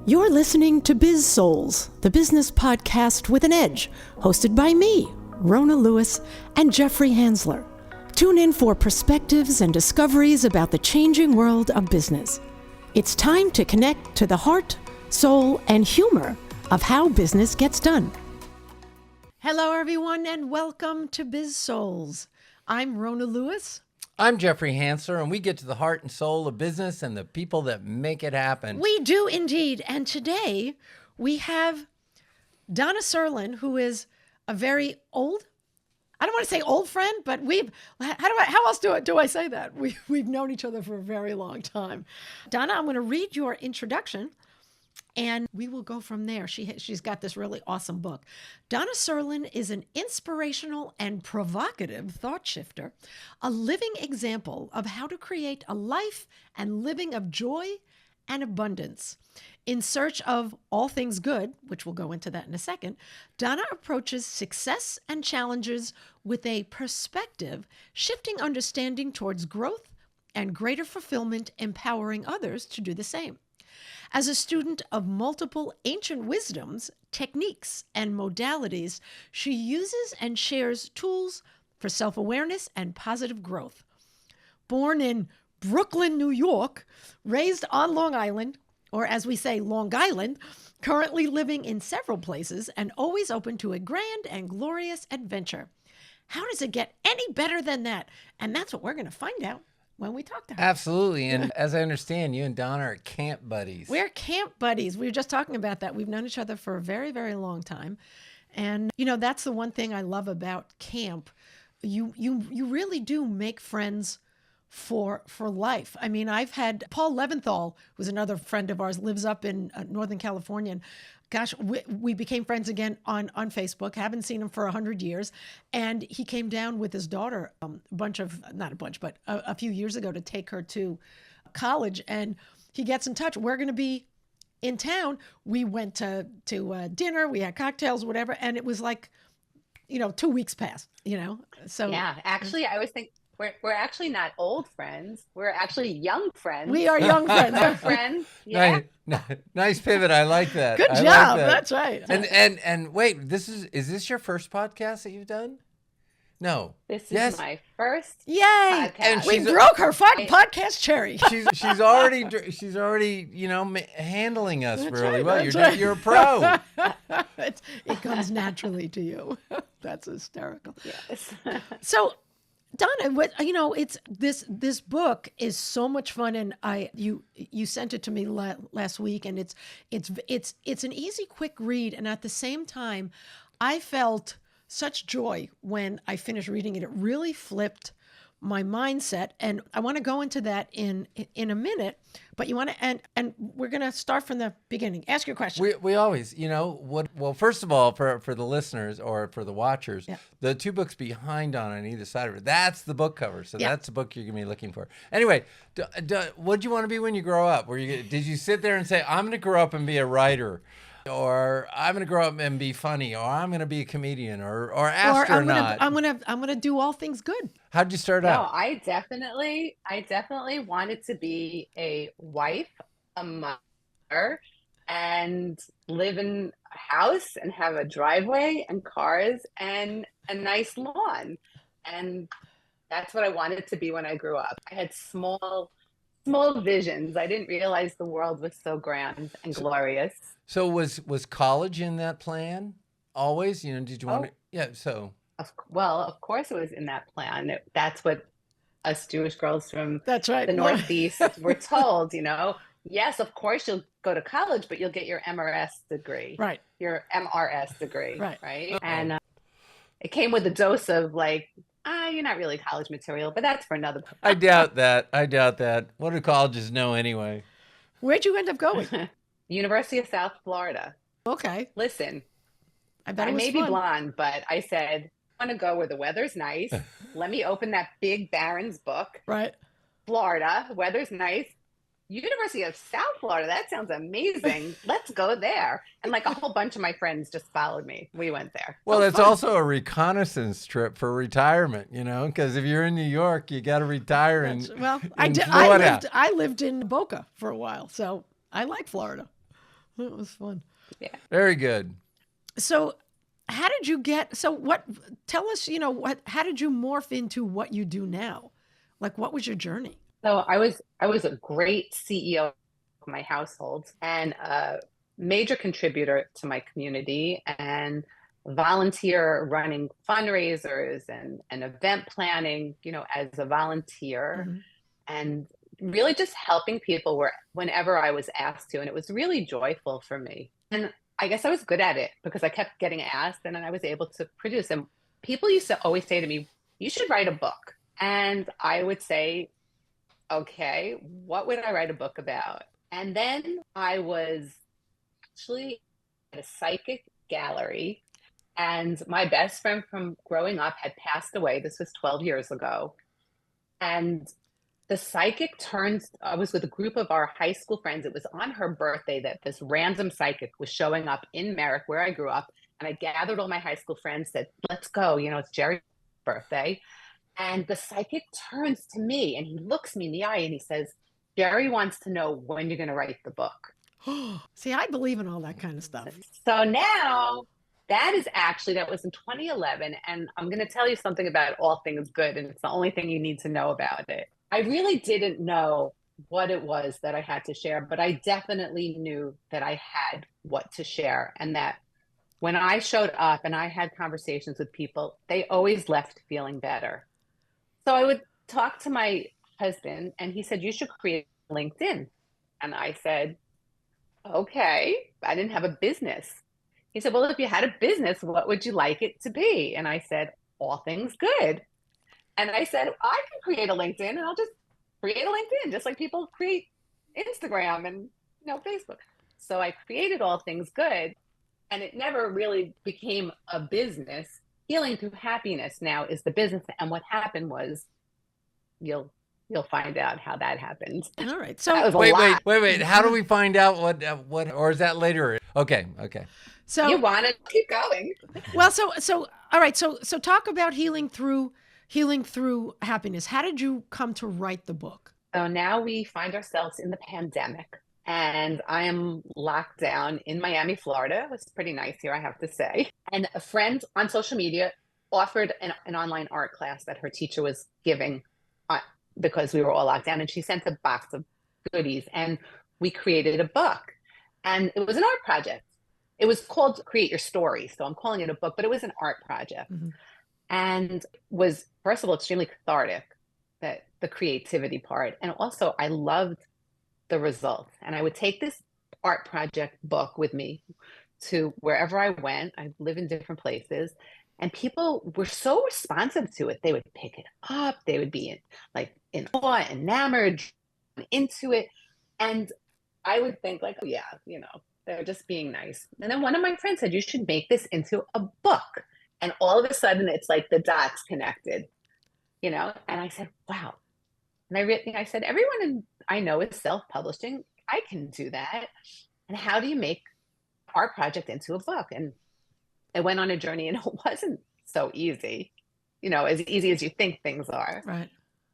You're listening to Biz-Souls, the business podcast with an edge, hosted by me, Rona Lewis, and Jeffrey Hansler. Tune in for perspectives and discoveries about the changing world of business. It's time to connect to the heart, soul, and humor of how business gets done. Hello, everyone, and welcome to Biz-Souls. I'm Rona Lewis. I'm Jeffrey Hansler, and we get to the heart and soul of business and the people that make it happen. We do indeed. And today we have Donna Sirlin, who is a very old, I don't want to say old friend, but how else do I say that? We've known each other for a very long time. Donna, I'm going to read your introduction and we will go from there. She's got this really awesome book. Donna Sirlin is an inspirational and provocative thought shifter, a living example of how to create a life and living of joy and abundance. In search of all things good, which we'll go into that in a second, Donna approaches success and challenges with a perspective, shifting understanding towards growth and greater fulfillment, empowering others to do the same. As a student of multiple ancient wisdoms, techniques, and modalities, she uses and shares tools for self-awareness and positive growth. Born in Brooklyn, New York, raised on Long Island, or as we say, Long Island, currently living in several places and always open to a grand and glorious adventure. How does it get any better than that? And that's what we're going to find out when we talk to her. Absolutely. And as I understand, you and Donna are camp buddies. We're camp buddies. We were just talking about that. We've known each other for a very, very long time. And, that's the one thing I love about camp. You really do make friends for life. I mean, I've had Paul Leventhal, who's another friend of ours, lives up in Northern California. And gosh, we became friends again on Facebook. Haven't seen him for 100 years. And he came down with his daughter a few years ago to take her to college. And he gets in touch. We're going to be in town. We went to dinner. We had cocktails, whatever. And it was like, 2 weeks passed, So yeah, actually, I was thinking, we're actually not old friends. We're actually young friends. We are young friends. Young friends. Yeah. Nice pivot. I like that. Good job. Like that. That's right. And wait, is this your first podcast that you've done? No. This is my first Yay. podcast. And we broke her podcast cherry. She's already handling us that's really right, well. You're a pro. It comes naturally to you. That's hysterical. Yes. So Donna, it's this book is so much fun, and you sent it to me last week, and it's an easy, quick read, and at the same time, I felt such joy when I finished reading it. It really flipped my mindset, and I want to go into that in a minute. But you want to, and we're going to start from the beginning. Ask your question. We always, well, first of all, for the listeners or for the watchers, the two books behind on either side of it, that's the book cover. So that's the book you're going to be looking for. Anyway, what do you want to be when you grow up? Did you sit there and say, I'm going to grow up and be a writer? Or I'm going to grow up and be funny, or I'm going to be a comedian, or astronaut. I'm going to do all things good. How'd you start out? No, I definitely wanted to be a wife, a mother, and live in a house and have a driveway and cars and a nice lawn. And that's what I wanted to be when I grew up. I had small visions. I didn't realize the world was so grand and glorious. So was college in that plan always? Did you want to? Yeah. So. Well, of course it was in that plan. That's what us Jewish girls from the Northeast were told, Yes, of course you'll go to college, but you'll get your MRS degree. Right. Your MRS degree. Right. Uh-oh. And it came with a dose of you're not really college material, but that's for another. I doubt that. What do colleges know anyway? Where'd you end up going? University of South Florida. Okay. Listen, I may be blonde, but I said, I want to go where the weather's nice. Let me open that big Barron's book. Right. Florida, weather's nice. University of South Florida, that sounds amazing. Let's go there. And a whole bunch of my friends just followed me. We went there. Well, it's also a reconnaissance trip for retirement, because if you're in New York, you got to retire in Florida. I lived in Boca for a while, so I like Florida. That was fun. Yeah. Very good. So how did you get, so what, tell us, how did you morph into what you do now? Like, what was your journey? So I was a great CEO of my household and a major contributor to my community and volunteer running fundraisers and event planning, as a volunteer Mm-hmm. and really just helping people whenever I was asked to. And it was really joyful for me. And I guess I was good at it because I kept getting asked and then I was able to produce. And people used to always say to me, you should write a book. And I would say, okay, what would I write a book about? And then I was actually at a psychic gallery, and my best friend from growing up had passed away. This was 12 years ago. And the psychic I was with a group of our high school friends. It was on her birthday that this random psychic was showing up in Merrick, where I grew up. And I gathered all my high school friends, said, let's go, it's Jerry's birthday. And the psychic turns to me and he looks me in the eye and he says, Jerry wants to know when you're going to write the book. See, I believe in all that kind of stuff. So now that was in 2011. And I'm going to tell you something about all things good. And it's the only thing you need to know about it. I really didn't know what it was that I had to share, but I definitely knew that I had what to share. And that when I showed up and I had conversations with people, they always left feeling better. So I would talk to my husband and he said, you should create LinkedIn. And I said, okay, I didn't have a business. He said, well, if you had a business, what would you like it to be? And I said, all things good. And I said, I can create a LinkedIn and I'll just create a LinkedIn, just like people create Instagram and Facebook. So I created All Things Good, and it never really became a business. Healing Through Happiness now is the business. And what happened was, you'll find out how that happened. All right. So wait. How do we find out what, or is that later? Okay. So you want to keep going. Well, so all right. So talk about healing through happiness. How did you come to write the book? So now we find ourselves in the pandemic. And I am locked down in Miami, Florida. It was pretty nice here, I have to say. And a friend on social media offered an online art class that her teacher was giving because we were all locked down. And she sent a box of goodies and we created a book. And it was an art project. It was called Create Your Story. So I'm calling it a book, but it was an art project. Mm-hmm. And was, first of all, extremely cathartic, that the creativity part. And also I loved the results. And I would take this art project book with me to wherever I went. I live in different places, and people were so responsive to it. They would pick it up. They would be in awe, enamored, into it. And I would think like, oh yeah, they're just being nice. And then one of my friends said, you should make this into a book. And all of a sudden it's like the dots connected, and I said, wow. And I said, everyone I know is self-publishing. I can do that. And how do you make art project into a book? And I went on a journey, and it wasn't so easy, as easy as you think things are. Right.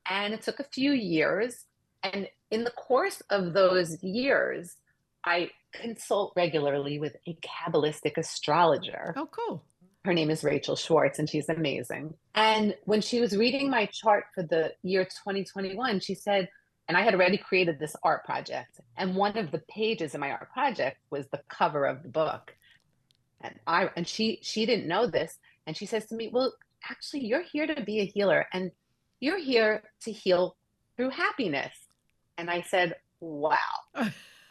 And it took a few years. And in the course of those years, I consult regularly with a Kabbalistic astrologer. Oh, cool. Her name is Rachel Schwartz, and she's amazing. And when she was reading my chart for the year 2021, she said, and I had already created this art project, and one of the pages in my art project was the cover of the book. And she didn't know this, and she says to me, well, actually, you're here to be a healer, and you're here to heal through happiness. And I said, wow.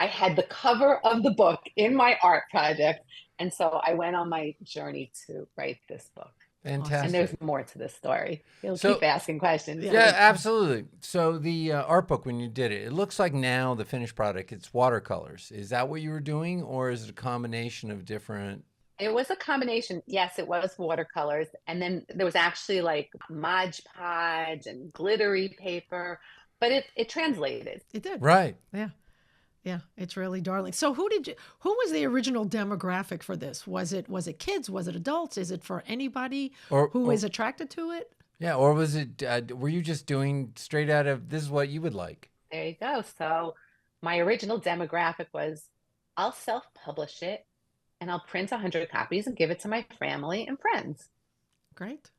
I had the cover of the book in my art project. And so I went on my journey to write this book. Fantastic. And there's more to the story. You'll keep asking questions. Yeah, absolutely. So the art book, when you did it, it looks like now the finished product, it's watercolors. Is that what you were doing, or is it a combination of different? It was a combination. Yes, it was watercolors. And then there was actually like Mod Podge and glittery paper, but it translated. It did. Right. Yeah. Yeah, it's really darling. So who was the original demographic for this? Was it kids? Was it adults? Is it for anybody who is attracted to it? Yeah, or was it, were you just doing straight out of, this is what you would like? There you go. So my original demographic was I'll self-publish it and I'll print 100 copies and give it to my family and friends. Great.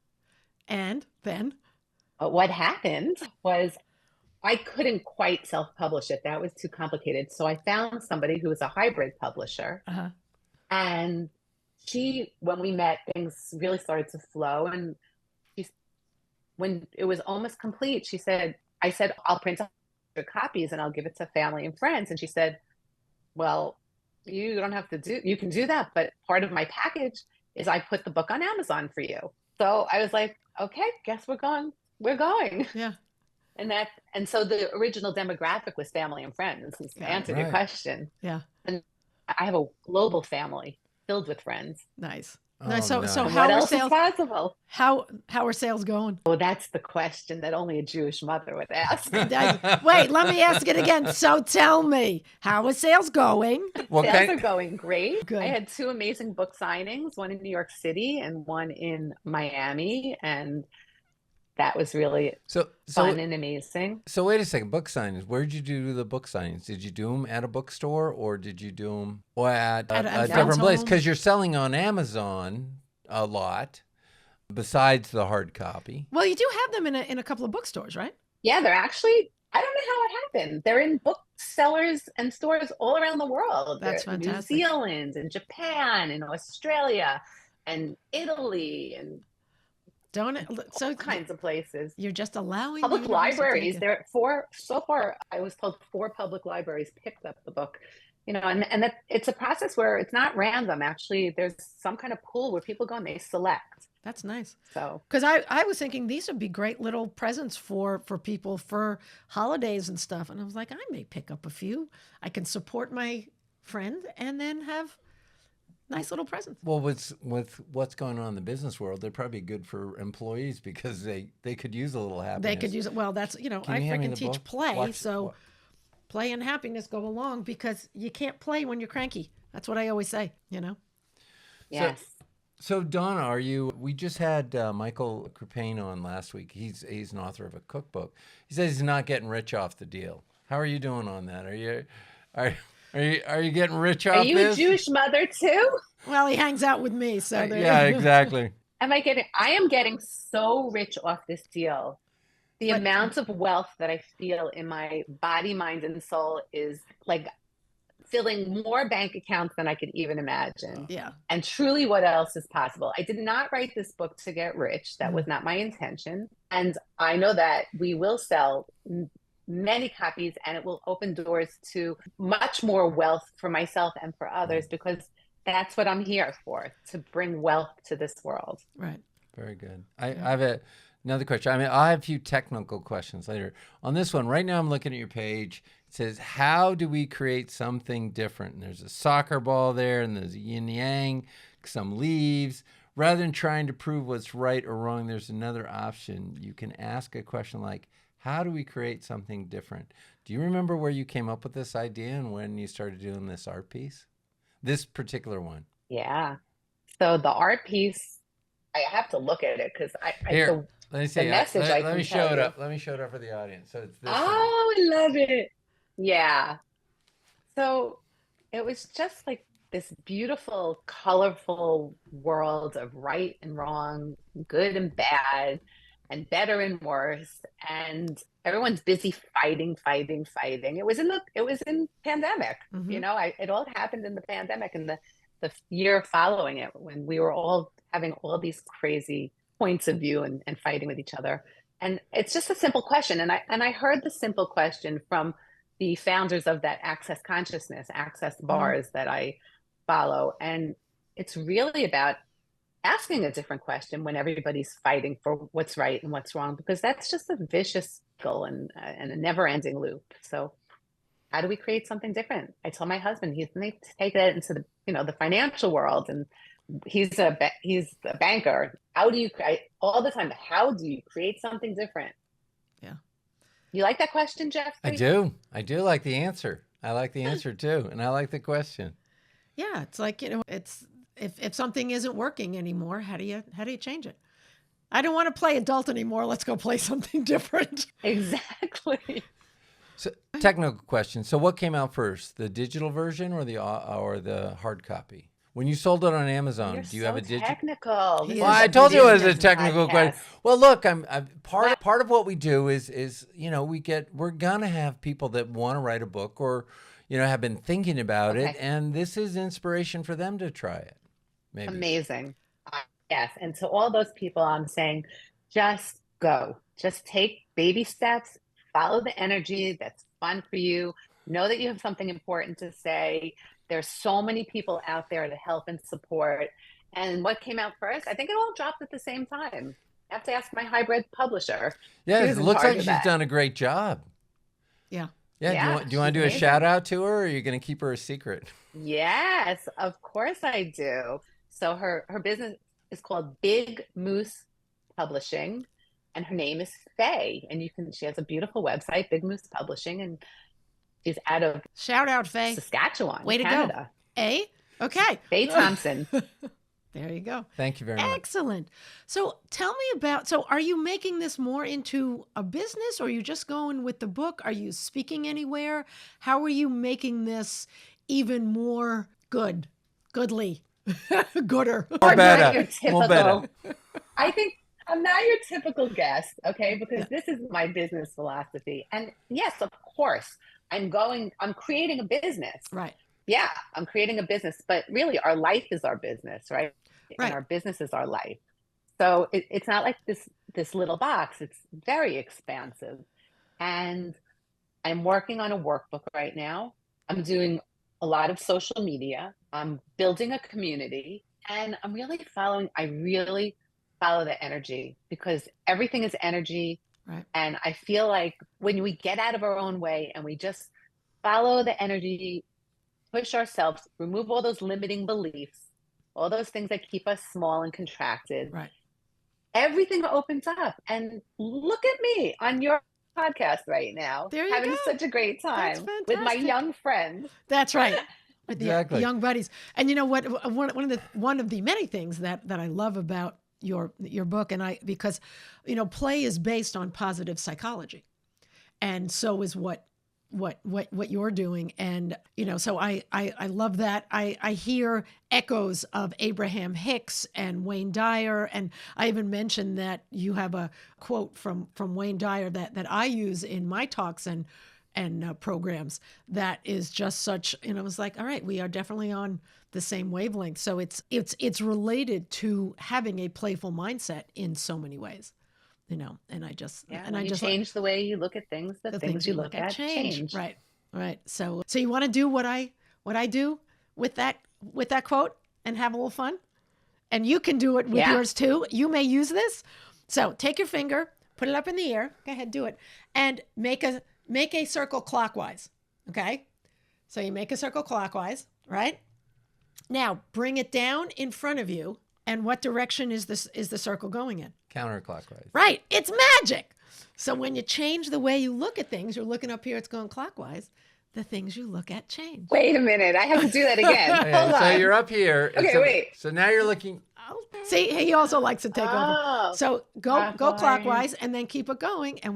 And then? But what happened was I couldn't quite self-publish it. That was too complicated. So I found somebody who was a hybrid publisher. Uh-huh. And when we met, things really started to flow. And when it was almost complete, I said, I'll print 100 copies and I'll give it to family and friends. And she said, well, you don't have to you can do that. But part of my package is I put the book on Amazon for you. So I was like, okay, guess we're going. Yeah. And so the original demographic was family and friends, to answer your question. Yeah. And I have a global family filled with friends. Nice. Oh, Nice. So nice. how What are else sales is possible? How are sales going? Oh, that's the question that only a Jewish mother would ask. Wait, let me ask it again. So tell me, how are sales going? Sales are going great. Good. I had 2 amazing book signings, one in New York City and one in Miami, and that was really fun and amazing. So wait a second, book signings. Where did you do the book signings? Did you do them at a bookstore or did you do them at a different place? Because you're selling on Amazon a lot besides the hard copy. Well, you do have them in a couple of bookstores, right? Yeah, they're actually, I don't know how it happened. They're in booksellers and stores all around the world. That's They're in fantastic. New Zealand and Japan and Australia and Italy and all kinds of places. You're just allowing Public libraries. So far, I was told 4 public libraries picked up the book. And that it's a process where it's not random. Actually, there's some kind of pool where people go and they select. That's nice. So, because I was thinking these would be great little presents for people for holidays and stuff. And I was like, I may pick up a few. I can support my friend and then have nice little presents. Well, with what's going on in the business world, they're probably good for employees because they could use a little happiness. They could use it. Well, that's, I freaking teach play. So play and happiness go along because you can't play when you're cranky. That's what I always say, Yes. So Donna, we just had Michael Krupane on last week. He's an author of a cookbook. He says he's not getting rich off the deal. How are you doing on that? Are you getting rich off this? Are you a Jewish mother too? Well, he hangs out with me, so yeah, exactly. I am getting so rich off this deal. The amount of wealth that I feel in my body, mind, and soul is like filling more bank accounts than I could even imagine. Yeah. And truly, what else is possible? I did not write this book to get rich. That was not my intention. And I know that we will sell many copies and it will open doors to much more wealth for myself and for others because that's what I'm here for, to bring wealth to this world. Right. Very good. I have another question. I have a few technical questions later. On this one, right now I'm looking at your page. It says, how do we create something different? And there's a soccer ball there and there's a yin yang, some leaves. Rather than trying to prove what's right or wrong, there's another option. You can ask a question like, how do we create something different? Do you remember where you came up with this idea and when you started doing this art piece? This particular one. Yeah. So the art piece, I have to look at it because Here, let me see. The message let me show it up. Let me show it up for the audience. So it's this. Oh, I love it. Yeah. So it was just like this beautiful, colorful world of right and wrong, good and bad, and better and worse. And everyone's busy fighting. It was in pandemic. Mm-hmm. It all happened in the pandemic and the year following it when we were all having all these crazy points of view and fighting with each other. And it's just a simple question. And I heard the simple question from the founders of that Access Consciousness, Access Bars that I follow. And it's really about asking a different question when everybody's fighting for what's right and what's wrong, because that's just a vicious cycle and a never-ending loop. So how do we create something different? I told my husband he's going to take that into the financial world, and he's a banker. How do you all the time? How do you create something different? Yeah. You like that question, Jeff? I do like the answer. I like the answer too, and I like the question. Yeah, it's like it's. If something isn't working anymore, how do you change it? I don't want to play adult anymore. Let's go play something different. Exactly. So Technical question. So what came out first, the digital version or the hard copy? When you sold it on Amazon, do you have a digital? Technical. He Well, is. I told you it was a Business technical question. podcast. Well, look, I'm part of what we do is we're gonna have people that want to write a book or have been thinking about it, Okay. and this is inspiration for them to try it. Maybe. Amazing. Yes. And to all those people, I'm saying, just go. Just take baby steps. Follow the energy that's fun for you. Know that you have something important to say. There's so many people out there to help and support. And what came out first? I think it all dropped at the same time. I have to ask my hybrid publisher. Yeah, She it was in looks charge like of she's that. done a great job. Yeah. Yeah. Yeah, Do you want to she's do a amazing. shout out to her, or are you going to keep her a secret? Yes, of course I do. So her business is called Big Moose Publishing, and her name is Faye. And she has a beautiful website, Big Moose Publishing, and she's out of Shout out, Faye. Saskatchewan, Way to Canada. go. Eh? Okay. Faye Thompson. There you go. Thank you very much. Excellent. So tell me about, so are you making this more into a business, or are you just going with the book? Are you speaking anywhere? How are you making this even more goodly, gooder? More I'm better. not your More better. typical. I think I'm not your typical guest, okay? Because this is my business philosophy. And yes, of course, I'm creating a business. Right. Yeah, I'm creating a business, but really our life is our business, right? Right. And our business is our life. So it's not like this little box. It's very expansive. And I'm working on a workbook right now. I'm doing a lot of social media. I'm building a community, and I really follow the energy, because everything is energy. Right. And I feel like when we get out of our own way and we just follow the energy, push ourselves, remove all those limiting beliefs, all those things that keep us small and contracted, Right. everything opens up. And look at me on your podcast right now, There you having go. such a great That's time with my fantastic. young friends. That's right. With Exactly. the young buddies. And you know what? One of the many things that I love about your book, because play is based on positive psychology, and so is what you're doing. And so I love that. I hear echoes of Abraham Hicks and Wayne Dyer, and I even mentioned that you have a quote from Wayne Dyer that I use in my talks and programs, that is just such, it was like, all right, we are definitely on the same wavelength. So it's related to having a playful mindset in so many ways, and I just, and I just change the way you look at things, the things you look at change. Right. So you want to do what I do with that quote and have a little fun, and you can do it with yours too. You may use this. So take your finger, put it up in the air. Go ahead, do it, and make a circle clockwise. Okay. So you make a circle clockwise, right? Now bring it down in front of you. And what direction is the circle going in? Counterclockwise. Right. It's magic. So when you change the way you look at things, you're looking up here, it's going clockwise. The things you look at change. Wait a minute. I have to do that again. Okay, Hold on. so you're up here. Okay, wait. So now you're looking. See, he also likes to take over. So go clockwise. clockwise and then keep it going. And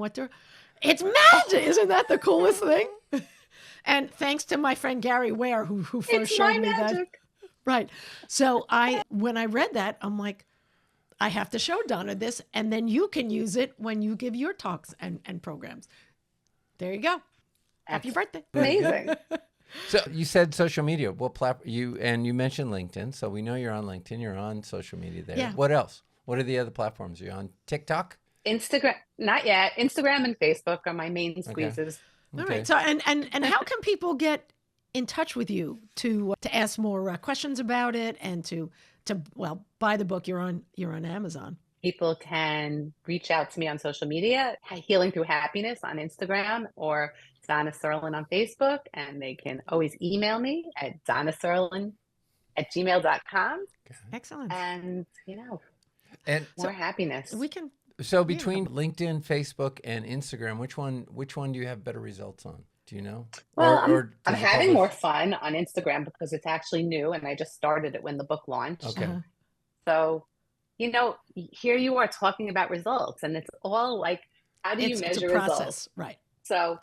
it's magic. Isn't that the coolest thing? And thanks to my friend Gary Ware, who first showed me that. Right. So when I read that, I'm like, I have to show Donna this, and then you can use it when you give your talks and programs. There you go. Happy birthday. Amazing. So you said social media. What platform you mentioned LinkedIn, so we know you're on LinkedIn. You're on social media there. Yeah. What else? What are the other platforms? Are you on TikTok? Instagram, not yet. Instagram and Facebook are my main squeezes. All right. So and how can people get in touch with you to ask more questions about it and to buy the book? You're on Amazon. People can reach out to me on social media, Healing Through Happiness on Instagram, or Donna Sirlin on Facebook, and they can always email me at donnasirlin@gmail.com. Excellent. And And more happiness. We can. so between LinkedIn, Facebook, and Instagram, which one do you have better results on? Do you know? Well, Or I'm does it having publish- more fun on Instagram because it's actually new, and I just started it when the book launched. Okay. So, here you are talking about results, and it's all like, how do you It's measure a process, results? right? So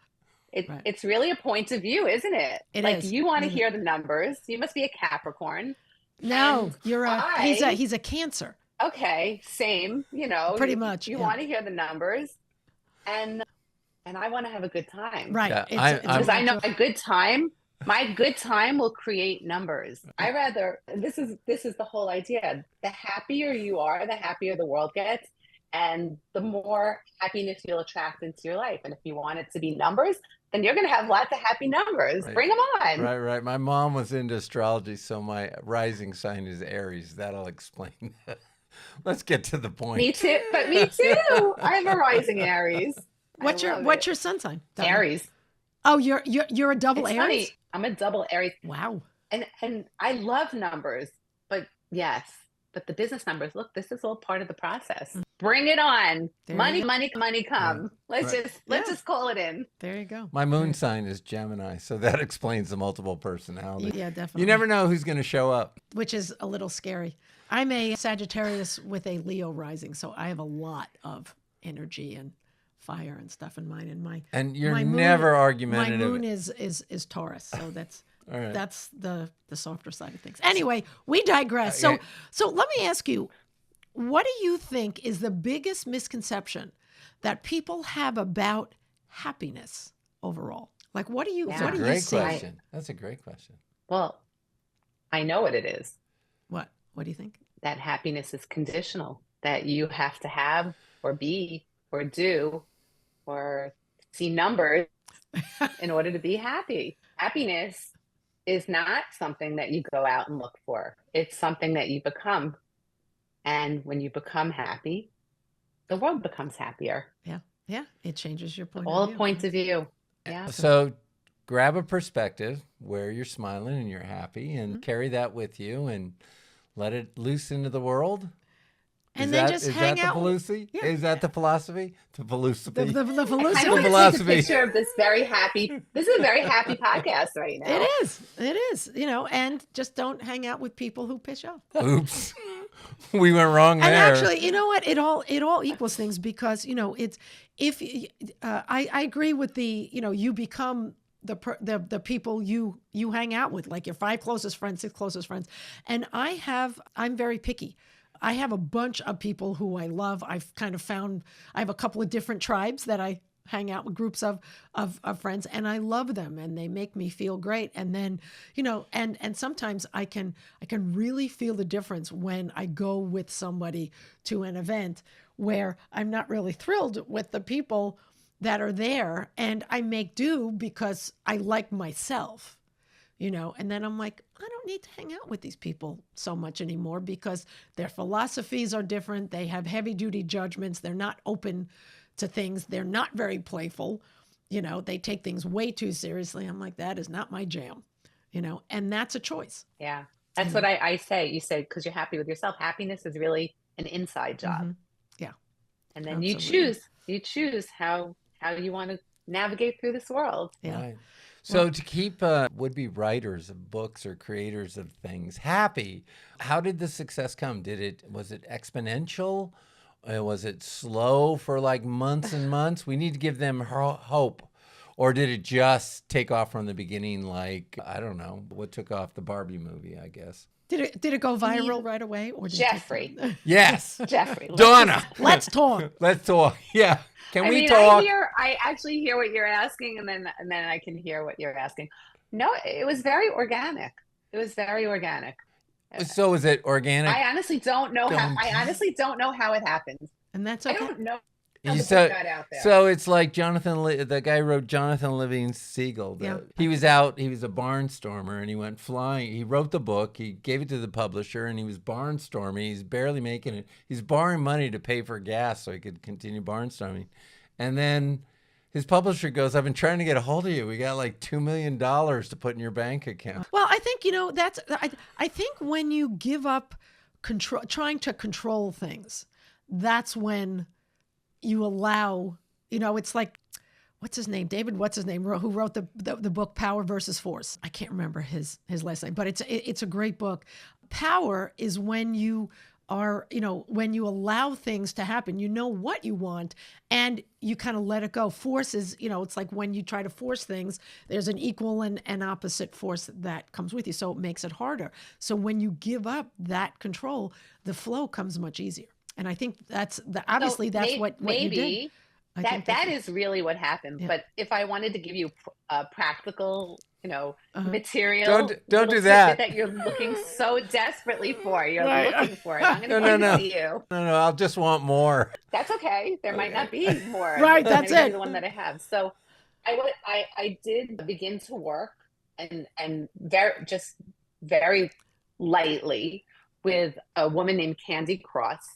Right. It's really a point of view, isn't it? It like is. you want to hear the numbers. You must be a Capricorn. No, And he's a Cancer. Okay, same, Pretty much. You Yeah. want to hear the numbers, and I want to have a good time. Right. Yeah, Because I know my good time will create numbers. I rather, this is the whole idea. The happier you are, the happier the world gets, and the more happiness you'll attract into your life. And if you want it to be numbers, then you're going to have lots of happy numbers. Right. Bring them on. Right. My mom was into astrology, so my rising sign is Aries. That'll explain that. Let's get to the point. Me too. But me too. I have a rising Aries. What's your sun sign? Donna? Aries. Oh, you're a double It's Aries? funny. I'm a double Aries. Wow. And I love numbers, but but the business numbers, look, this is all part of the process. Bring it on. There Money, you go. money come. Let's Yeah. just call it in. There you go. My moon sign is Gemini, so that explains the multiple personality. Yeah, definitely. You never know who's going to show up. Which is a little scary. I'm a Sagittarius with a Leo rising, so I have a lot of energy and fire and stuff in mine. And you're my moon- never argumentative. My moon is Taurus, so that's All right. that's the softer side of things. Anyway, we digress. Okay. So let me ask you, what do you think is the biggest misconception that people have about happiness overall? Like, what do you Yeah. what do you Great see? question. That's a great question. Well, I know what it is. What do you think? That happiness is conditional, that you have to have or be or do or see numbers in order to be happy. Happiness is not something that you go out and look for. It's something that you become. And when you become happy, the world becomes happier. Yeah, it changes your point All of view. points of view. Yeah. So grab a perspective where you're smiling and you're happy and Mm-hmm. carry that with you and let it loose into the world. And then just hang out. Yeah. Is that the philosophy? The philosophy. The I philosophy. don't take a philosophy. picture of this very happy. This is a very happy podcast right now. It is, and just don't hang out with people who piss you off. Oops. We went wrong there. And actually, you know what? It all equals things because it's if I agree with the you become the people you hang out with, like your 5 closest friends, 6 closest friends, and I'm very picky. I have a bunch of people who I love. I've kind of found I have a couple of different tribes that I hang out with, groups of friends, and I love them and they make me feel great. And then, and sometimes I can really feel the difference when I go with somebody to an event where I'm not really thrilled with the people that are there, and I make do because I like myself. And then I'm like, I don't need to hang out with these people so much anymore because their philosophies are different. They have heavy duty judgments. They're not open to things. They're not very playful. They take things way too seriously. I'm like, that is not my jam, and that's a choice. Yeah. That's what I say. You say, because you're happy with yourself. Happiness is really an inside job. Mm-hmm. Yeah. And then Absolutely. you choose how you want to navigate through this world. Yeah. Right. So to keep would-be writers of books or creators of things happy, how did the success come? Was it exponential? Was it slow for like months and months? We need to give them hope. Or did it just take off from the beginning like, I don't know, what took off the Barbie movie, I guess? Did it go viral right away? Or did Jeffrey. Yes. Jeffrey. Donna. Let's talk. Let's talk. Yeah. Can we mean, talk? I actually hear what you're asking, and then I can hear what you're asking. No, it was very organic. So is it organic? I honestly don't know how it happened. And that's I okay. don't know how the book So, got out there. so it's like the guy who wrote Jonathan Living Siegel. Yeah. He was a barnstormer and he went flying. He wrote the book, he gave it to the publisher, and he was barnstorming. He's barely making it. He's borrowing money to pay for gas so he could continue barnstorming. And then his publisher goes, I've been trying to get a hold of you. We got like $2 million to put in your bank account. Well, I think, I think when you give up trying to control things, that's when you allow, it's like, what's his name? David, who wrote the book Power versus Force. I can't remember his last name, but it's a great book. Power is when you are, when you allow things to happen, you know what you want and you kind of let it go. Force is, it's like when you try to force things, there's an equal and opposite force that comes with you. So it makes it harder. So when you give up that control, the flow comes much easier. And I think that's obviously that's what you did. That is really what happened. Yeah. But if I wanted to give you a practical, material, don't do that you're looking so desperately for. You're looking for it. I'm going to give it to you. No, I'll just want more. That's okay. There might not be more. Right, that's it. The one that I have. So I did begin to work and very lightly with a woman named Candy Cross,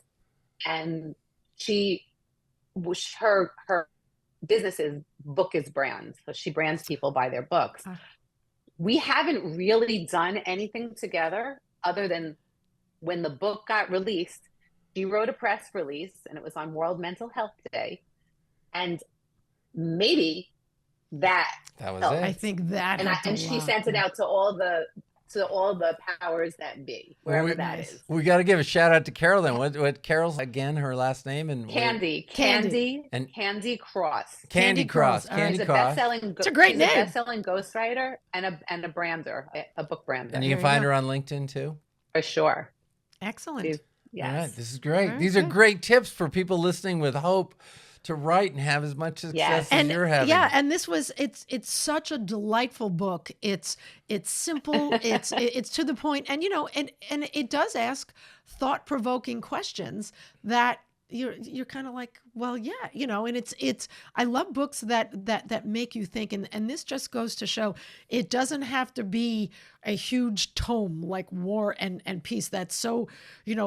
and her business is book is brands. So she brands people by their books. We haven't really done anything together other than when the book got released, she wrote a press release and it was on World Mental Health Day. And maybe that was helped. it. I think that and she sent it out to all the powers that be, wherever that is. We got to give a shout out to Carol then. What Carol's again? Her last name and Candy Cross. Candy Cross. She's it's a great name. She's a best-selling ghostwriter and a brander, a book brander. And you can find her on LinkedIn too. For sure. Excellent. Yes. All right, this is great. These are great tips for people listening with hope to write and have as much success as you're having. Yeah, and it's such a delightful book. It's simple. It's to the point, and and it does ask thought-provoking questions that you're kind of like, well, yeah, and it's I love books that make you think, and this just goes to show it doesn't have to be a huge tome like War and Peace that's so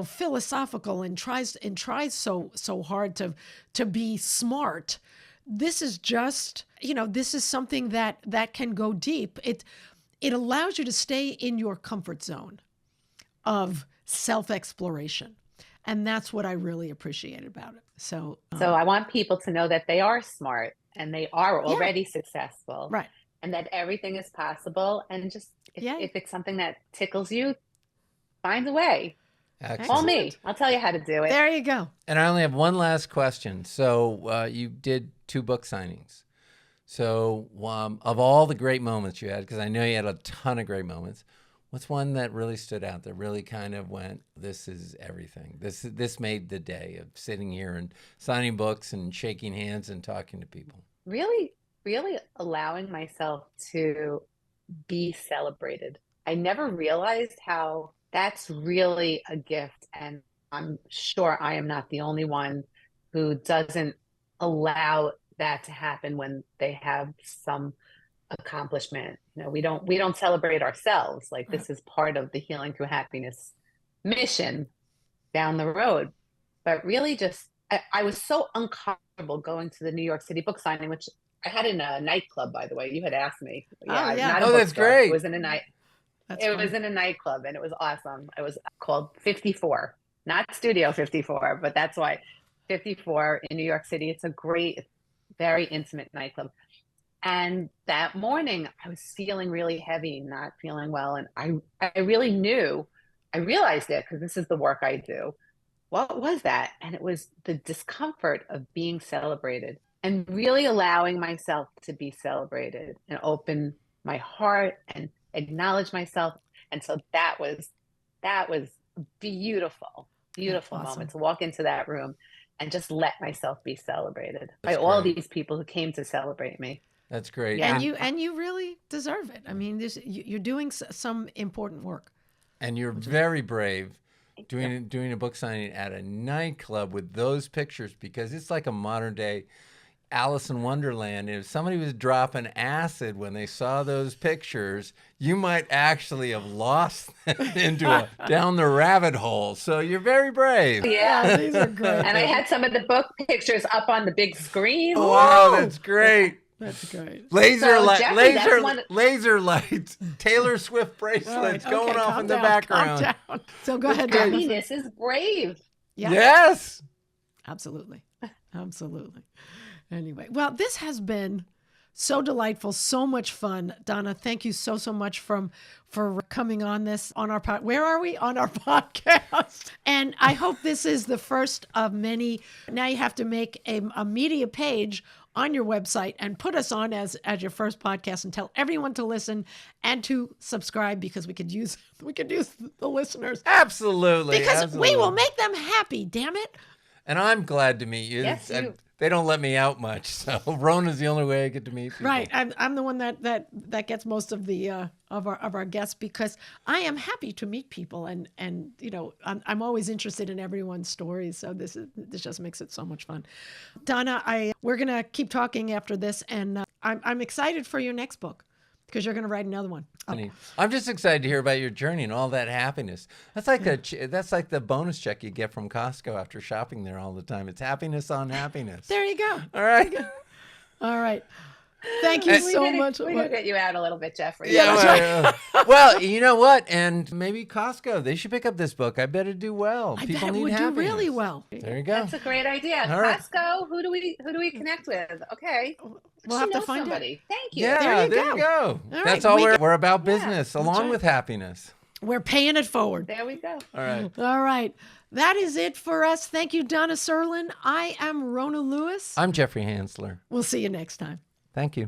philosophical and tries so hard to be smart. This is just this is something that can go deep. It allows you to stay in your comfort zone of self-exploration. And that's what I really appreciate about it. So I want people to know that they are smart and they are already successful. Right. And that everything is possible. And just if it's something that tickles you, find a way. Excellent. Call me. I'll tell you how to do it. There you go. And I only have one last question. So you did 2 book signings. So of all the great moments you had, because I know you had a ton of great moments, what's one that really stood out, that really kind of went, this is everything? This made the day of sitting here and signing books and shaking hands and talking to people. Really, really allowing myself to be celebrated. I never realized how that's really a gift. And I'm sure I am not the only one who doesn't allow that to happen when they have some accomplishment. We don't celebrate ourselves. Like, this is part of the Healing Through Happiness mission down the road. But really I was so uncomfortable going to the New York City book signing, which I had in a nightclub, by the way. You had asked me. That's great. It was in a night. Was in a nightclub and it was awesome. It was called 54, not Studio 54, but that's why 54 in New York City. It's a great, very intimate nightclub. And that morning I was feeling really heavy, not feeling well. And I realized it, because this is the work I do. What was that? And it was the discomfort of being celebrated and really allowing myself to be celebrated and open my heart and acknowledge myself. And so that was beautiful awesome. Moment to walk into that room and just let myself be celebrated by all these people who came to celebrate me. That's great. Yeah. And you really deserve it. I mean, you're doing some important work. And you're very brave doing a book signing at a nightclub with those pictures, because it's like a modern day Alice in Wonderland. If somebody was dropping acid when they saw those pictures, you might actually have lost them into down the rabbit hole. So you're very brave. Yeah, these are great. And I had some of the book pictures up on the big screen. Oh, wow, that's great. That's great. Laser lights, Taylor Swift bracelets going off in the background. Calm down. So go ahead. Happiness is brave. Yeah. Yes. Absolutely. Anyway, well, this has been So delightful, so much fun. Donna, thank you so much for coming on our where are we? On our podcast. And I hope this is the first of many. Now you have to make a media page on your website and put us on as your first podcast and tell everyone to listen and to subscribe, because we could use the listeners. Absolutely. Because we will make them happy, damn it. And I'm glad to meet you. Yes, They don't let me out much, so Rona's the only way I get to meet people. Right, I'm the one that gets most of the of our guests, because I am happy to meet people, and I'm always interested in everyone's stories. So this just makes it so much fun. Donna, we're gonna keep talking after this, and I'm excited for your next book, because you're gonna write another one. I'm just excited to hear about your journey and all that happiness. That's like that's like the bonus check you get from Costco after shopping there all the time. It's happiness on happiness. There you go. All right. All right. Thank you so much. We're going to get you out a little bit, Jeffrey. Yeah, well, you know what? And maybe Costco, they should pick up this book. I bet it'd do well. I People bet it need would happiness. do really well. There you go. That's a great idea. All right. Costco, who do we connect with? Okay. We'll have to find somebody. Thank you. Yeah, there you go. All That's right. all we're about business, along right. with happiness. We're paying it forward. There we go. All right. All right. That is it for us. Thank you, Donna Sirlin. I am Rona Lewis. I'm Jeffrey Hansler. We'll see you next time. Thank you.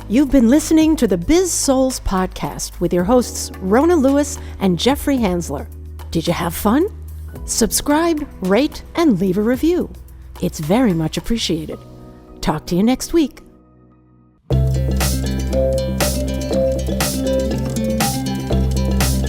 You've been listening to the Biz-Souls podcast with your hosts, Rona Lewis and Jeffrey Hansler. Did you have fun? Subscribe, rate, and leave a review. It's very much appreciated. Talk to you next week.